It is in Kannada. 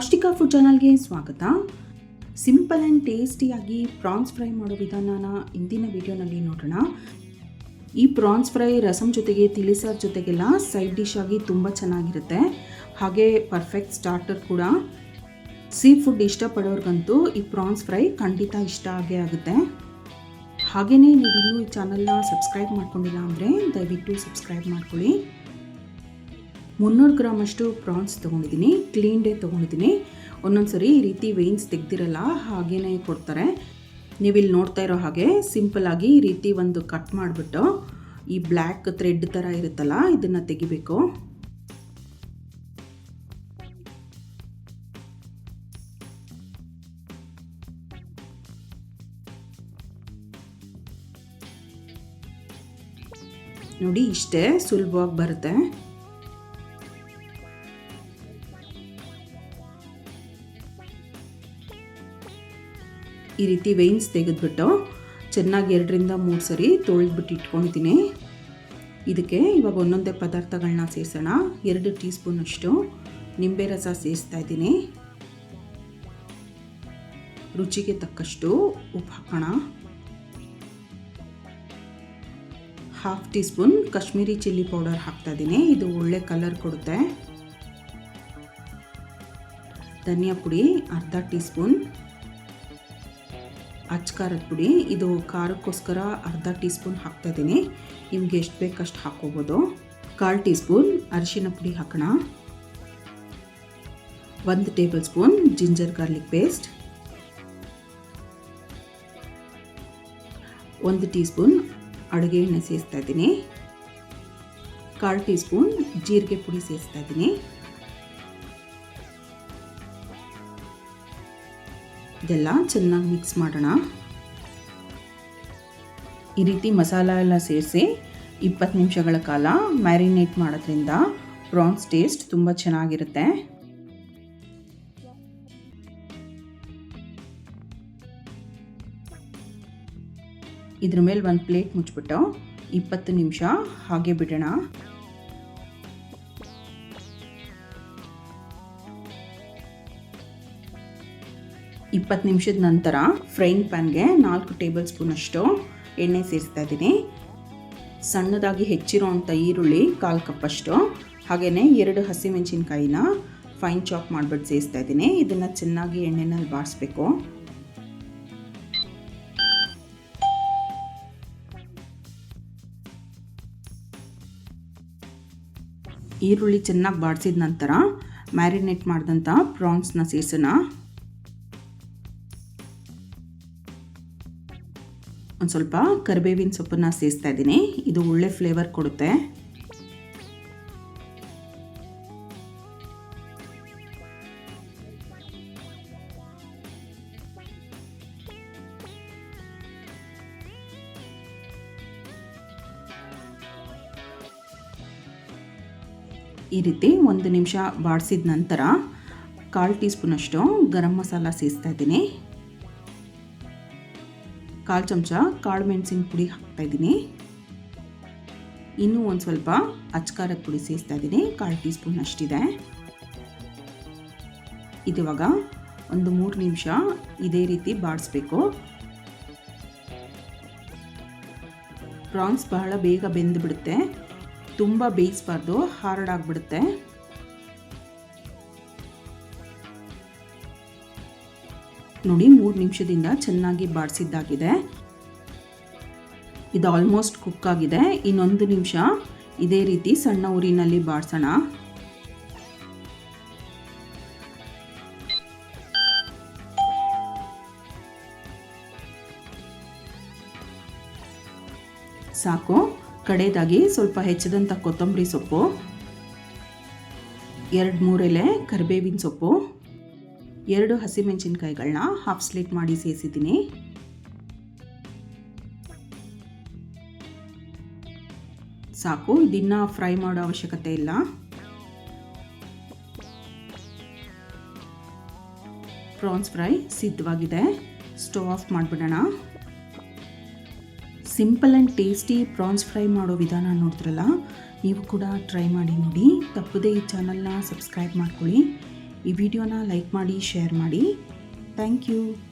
ಪೌಷ್ಟಿಕ ಫುಡ್ ಚಾನಲ್ಗೆ ಸ್ವಾಗತ. ಸಿಂಪಲ್ ಆ್ಯಂಡ್ ಟೇಸ್ಟಿಯಾಗಿ ಪ್ರಾನ್ಸ್ ಫ್ರೈ ಮಾಡೋ ವಿಧಾನನ ಇಂದಿನ ವಿಡಿಯೋನಲ್ಲಿ ನೋಡೋಣ. ಈ ಪ್ರಾನ್ಸ್ ಫ್ರೈ ರಸಂ ಜೊತೆಗೆ ತಿಳಿಸಾರು ಜೊತೆಗೆಲ್ಲ ಸೈಡ್ ಡಿಶ್ ಆಗಿ ತುಂಬ ಚೆನ್ನಾಗಿರುತ್ತೆ. ಹಾಗೆ ಪರ್ಫೆಕ್ಟ್ ಸ್ಟಾರ್ಟರ್ ಕೂಡ. ಸೀ ಫುಡ್ ಇಷ್ಟಪಡೋರ್ಗಂತೂ ಈ ಪ್ರಾನ್ಸ್ ಫ್ರೈ ಖಂಡಿತ ಇಷ್ಟ ಆಗೇ ಆಗುತ್ತೆ. ಹಾಗೆಯೇ ನೀವಿನ್ನೂ ಈ ಚಾನಲ್ನ ಸಬ್ಸ್ಕ್ರೈಬ್ ಮಾಡ್ಕೊಂಡಿಲ್ಲ ಅಂದರೆ ದಯವಿಟ್ಟು ಸಬ್ಸ್ಕ್ರೈಬ್ ಮಾಡ್ಕೊಳ್ಳಿ. 300 ಗ್ರಾಮಷ್ಟು ಪ್ರಾನ್ಸ್ ತೊಗೊಂಡಿದ್ದೀನಿ. ಕ್ಲೀನ್ ಡೇ ತೊಗೊಂಡಿದ್ದೀನಿ. ಒಂದೊಂದು ಸರಿ ಈ ರೀತಿ ವೇನ್ಸ್ ತೆಗ್ದಿರಲ್ಲ, ಹಾಗೇ ಕೊಡ್ತಾರೆ. ನೀವಿಲ್ಲಿ ನೋಡ್ತಾ ಇರೋ ಹಾಗೆ ಸಿಂಪಲ್ಲಾಗಿ ಈ ರೀತಿ ಒಂದು ಕಟ್ ಮಾಡಿಬಿಟ್ಟು ಈ ಬ್ಲ್ಯಾಕ್ ಥ್ರೆಡ್ ಥರ ಇರುತ್ತಲ್ಲ, ಇದನ್ನು ತೆಗಿಬೇಕು. ನೋಡಿ, ಇಷ್ಟೇ ಸುಲಭವಾಗಿ ಬರುತ್ತೆ. ಈ ರೀತಿ ವೇನ್ಸ್ ತೆಗೆದುಬಿಟ್ಟು ಚೆನ್ನಾಗಿ 2 ರಿಂದ 3 ಸರಿ ತೊಳೆದ್ಬಿಟ್ಟು ಇಟ್ಕೊಳ್ತೀನಿ. ಇದಕ್ಕೆ ಇವಾಗ ಒಂದೊಂದೇ ಪದಾರ್ಥಗಳನ್ನ ಸೇರಿಸೋಣ. 2 ಟೀ ಸ್ಪೂನಷ್ಟು ನಿಂಬೆ ರಸ ಸೇರಿಸ್ತಾ ಇದ್ದೀನಿ. ರುಚಿಗೆ ತಕ್ಕಷ್ಟು ಉಪ್ಪು ಹಾಕೋಣ. 1/2 tea spoon Kashmiri chilli powder ಹಾಕ್ತಾ ಇದ್ದೀನಿ. ಇದು ಒಳ್ಳೆ ಕಲರ್ ಕೊಡುತ್ತೆ. ಧನಿಯಾ ಪುಡಿ 1/2 ಟೀ ಸ್ಪೂನ್. ಅಚ್ಕಾರದ ಪುಡಿ, ಇದು ಖಾರಕ್ಕೋಸ್ಕರ 1/2 ಟೀ ಸ್ಪೂನ್ ಹಾಕ್ತಾ ಇದ್ದೀನಿ. ನಿಮಗೆ ಎಷ್ಟು ಬೇಕಷ್ಟು ಹಾಕ್ಕೋಬೋದು. 1/4 ಟೀ ಸ್ಪೂನ್ ಅರಿಶಿನ ಪುಡಿ ಹಾಕೋಣ. 1 table spoon ginger garlic paste. 1 tea spoon ಅಡುಗೆ ಎಣ್ಣೆ ಸೇರಿಸ್ತಾ ಇದ್ದೀನಿ. 1/4 ಟೀ ಸ್ಪೂನ್ ಜೀರಿಗೆ ಪುಡಿ ಸೇರಿಸ್ತಾ ಇದ್ದೀನಿ. ಇದೆಲ್ಲ ಚೆನ್ನಾಗಿ ಮಿಕ್ಸ್ ಮಾಡೋಣ. ಈ ರೀತಿ ಮಸಾಲ ಎಲ್ಲ ಸೇರಿಸಿ 20 ನಿಮಿಷಗಳ ಕಾಲ ಮ್ಯಾರಿನೇಟ್ ಮಾಡೋದ್ರಿಂದ ಪ್ರಾನ್ಸ್ ಟೇಸ್ಟ್ ತುಂಬ ಚೆನ್ನಾಗಿರುತ್ತೆ. ಇದ್ರ ಮೇಲೆ ಒಂದು ಪ್ಲೇಟ್ ಮುಚ್ಚಿಬಿಟ್ಟು 20 ನಿಮಿಷ ಹಾಗೆ ಬಿಡೋಣ. ಇಪ್ಪತ್ತು ನಿಮಿಷದ ನಂತರ ಫ್ರೈಯಿಂಗ್ ಪ್ಯಾನ್ಗೆ 4 ಟೇಬಲ್ ಸ್ಪೂನ್ ಅಷ್ಟು ಎಣ್ಣೆ ಸೇರಿಸ್ತಾ ಇದ್ದೀನಿ. ಸಣ್ಣದಾಗಿ ಹೆಚ್ಚಿರೋವಂಥ ಈರುಳ್ಳಿ 1/4 ಕಪ್ಪಷ್ಟು, ಹಾಗೆಯೇ 2 ಹಸಿಮೆಣಸಿನ್ಕಾಯಿನ ಫೈನ್ ಚಾಪ್ ಮಾಡಿಬಿಟ್ಟು ಸೇರಿಸ್ತಾ ಇದ್ದೀನಿ. ಇದನ್ನು ಚೆನ್ನಾಗಿ ಎಣ್ಣೆನಲ್ಲಿ ಬಾಡಿಸ್ಬೇಕು. ಈರುಳ್ಳಿ ಚೆನ್ನಾಗಿ ಬಾಡಿಸಿದ ನಂತರ ಮ್ಯಾರಿನೇಟ್ ಮಾಡಿದಂಥ ಪ್ರಾನ್ಸ್ನ ಸೇರಿಸೋಣ. ಒಂದು ಸ್ವಲ್ಪ ಕರಿಬೇವಿನ ಸೊಪ್ಪನ್ನು ಸೇರಿಸ್ತಾ ಇದ್ದೀನಿ. ಇದು ಒಳ್ಳೆ ಫ್ಲೇವರ್ ಕೊಡುತ್ತೆ. ಈ ರೀತಿ 1 ನಿಮಿಷ ಬಾಡಿಸಿದ ನಂತರ 1/4 ಟೀ ಸ್ಪೂನಷ್ಟು ಗರಂ ಮಸಾಲ ಸೇರಿಸ್ತಾ ಇದ್ದೀನಿ. 1/4 ಚಮಚ ಕಾಳು ಮೆಣಸಿನ ಪುಡಿ ಹಾಕ್ತಾ ಇದ್ದೀನಿ. ಇನ್ನೂ ಒಂದು ಸ್ವಲ್ಪ ಅಚ್ಕಾರದ ಪುಡಿ ಸೇರಿಸ್ತಾ ಇದ್ದೀನಿ. 1/4 ಟೀ ಸ್ಪೂನ್ ಅಷ್ಟಿದೆ. ಇದಿವಾಗ ಒಂದು 3 ನಿಮಿಷ ಇದೇ ರೀತಿ ಬಾಡಿಸ್ಬೇಕು. ಪ್ರಾನ್ಸ್ ಬಹಳ ಬೇಗ ಬೆಂದು ಬಿಡುತ್ತೆ. ತುಂಬ ಬೇಯಿಸಬಾರ್ದು, ಹಾರ್ಡ್ ಆಗಿಬಿಡುತ್ತೆ. ನೋಡಿ, 3 ನಿಮಿಷದಿಂದ ಚೆನ್ನಾಗಿ ಬಾಡಿಸಿದ್ದಾಗಿದೆ. ಇದು ಆಲ್ಮೋಸ್ಟ್ ಕುಕ್ ಆಗಿದೆ. ಇನ್ನೊಂದು ನಿಮಿಷ ಇದೇ ರೀತಿ ಸಣ್ಣ ಉರಿನಲ್ಲಿ ಬಾಡಿಸೋಣ. ಸಾಕು. ಕಡೆಯದಾಗಿ ಸ್ವಲ್ಪ ಹೆಚ್ಚಿದಂಥ ಕೊತ್ತಂಬರಿ ಸೊಪ್ಪು, 2-3 ಎಲೆ ಕರಿಬೇವಿನ ಸೊಪ್ಪು, 2 ಹಸಿಮೆಣಸಿನ್ಕಾಯಿಗಳನ್ನ ಹಾಫ್ ಸ್ಲಿಟ್ ಮಾಡಿ ಸೇರಿಸಿದ್ದೀನಿ. ಸಾಕು, ಇದನ್ನು ಫ್ರೈ ಮಾಡೋ ಅವಶ್ಯಕತೆ ಇಲ್ಲ. ಪ್ರಾನ್ಸ್ ಫ್ರೈ ಸಿದ್ಧವಾಗಿದೆ. ಸ್ಟವ್ ಆಫ್ ಮಾಡಿಬಿಡೋಣ. Simple and tasty prawns fry ಮಾಡೋ ವಿಧಾನ ನೋಡಿದ್ರಲ್ಲ, ನೀವು ಕೂಡ ಟ್ರೈ ಮಾಡಿ ನೋಡಿ. ತಪ್ಪದೇ ಈ ಚಾನಲ್ನ ಸಬ್ಸ್ಕ್ರೈಬ್ ಮಾಡ್ಕೊಳ್ಳಿ. ಈ ವಿಡಿಯೋನ ಲೈಕ್ ಮಾಡಿ, ಶೇರ್ ಮಾಡಿ. Thank you.